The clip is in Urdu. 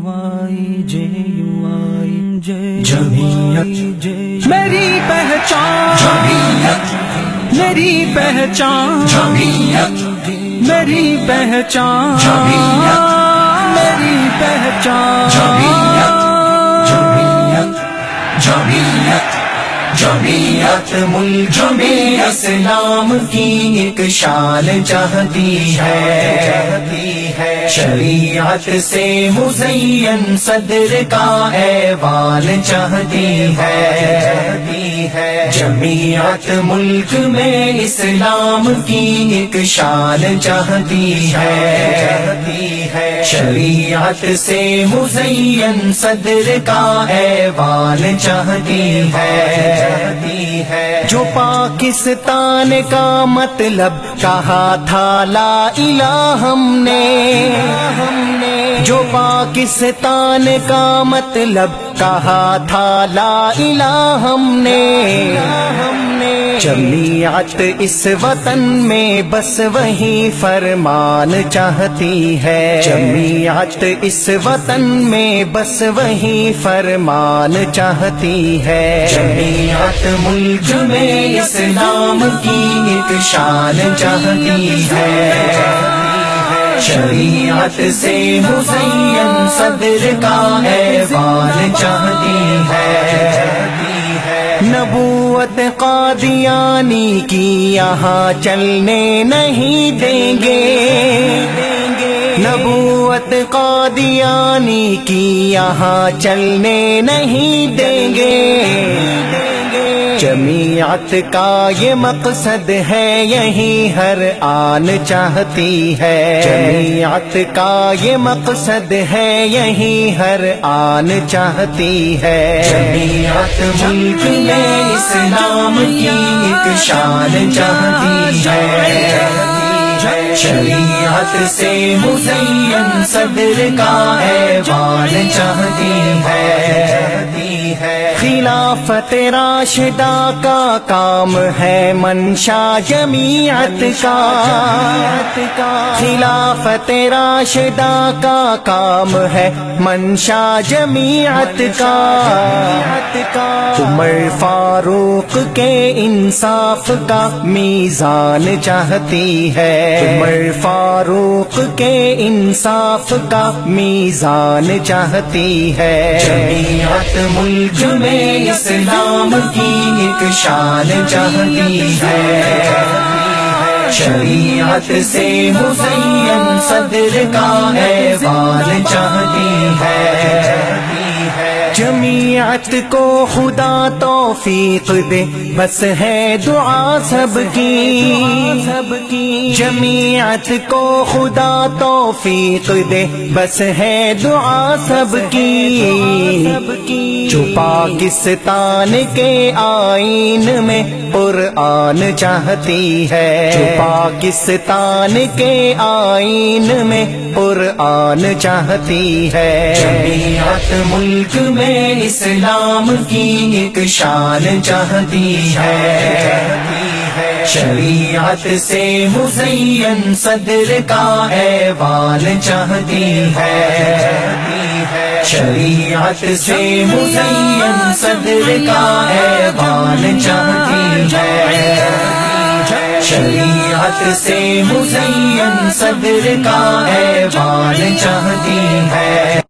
جمعیت میری پہچان، جمعیت میری پہچان، جمعیت میری پہچان، جمعیت میری پہچان، جمعیت جمعیت جمعیت ملک میں اسلام کی ایک شان چاہتی ہے، شریعت سے مزین صدر کا ایوان چاہتی ہے، جمعیت ملک میں اسلام کی ایک شان چاہتی ہے، شریعت سے مزین صدر کا ایوان چاہتی ہے، جو پاکستان کا مطلب کہا تھا لا الہ ہم نے، جو پاکستان کا مطلب کہا تھا لا الہ ہم نے، جمعیت اس وطن میں بس وہی فرمان چاہتی ہے، جمعیت اس وطن میں بس وہی فرمان چاہتی ہے، جمعیت ملک میں اسلام کی ایک شان چاہتی ہے، شریعت سے مزین صدر کا ایوان چاہتی ہے، نبوت قادیانی کی یہاں چلنے نہیں دیں گے، نبوت قادیانی کی یہاں چلنے نہیں دیں گے، جمعیت کا یہ مقصد ہے یہی ہر آن چاہتی ہے، جمعیت کا یہ مقصد ہے یہی ہر آن چاہتی ہے، جمعیت ملک میں اسلام کی ایک شان چاہتی ہے، شریعت سے مزین صدر کا ایوان چاہتی ہے، خلافت راشدہ کا کام ہے منشا جمعیت کا، خلافت راشدہ کا کام ہے منشا جمعیت کا، عمر فاروق کے انصاف کا میزان چاہتی ہے، عمر فاروق کے انصاف کا میزان چاہتی ہے، جمعیت ملک میں اسلام کی ایک شان چاہتی ہے، شریعت سے مزین صدر کا ایوان چاہتی ہے، جمعیت کو خدا توفیق دے بس ہے دعا سب کی، جمعیت کو خدا توفیق دے بس ہے دعا سب کی، جو پاکستان کے آئین میں قرآن چاہتی ہے، جو پاکستان کے آئین میں قرآن چاہتی ہے، جمعیت ملک میں اسلام کی ایک شان چاہتی ہے، شریعت سے مزین صدر کا ایوان چاہتی ہے، شریعت سے مزین صدر کا ایوان چاہتی ہے، شریعت سے مزین صدر کا ایوان چاہتی ہے،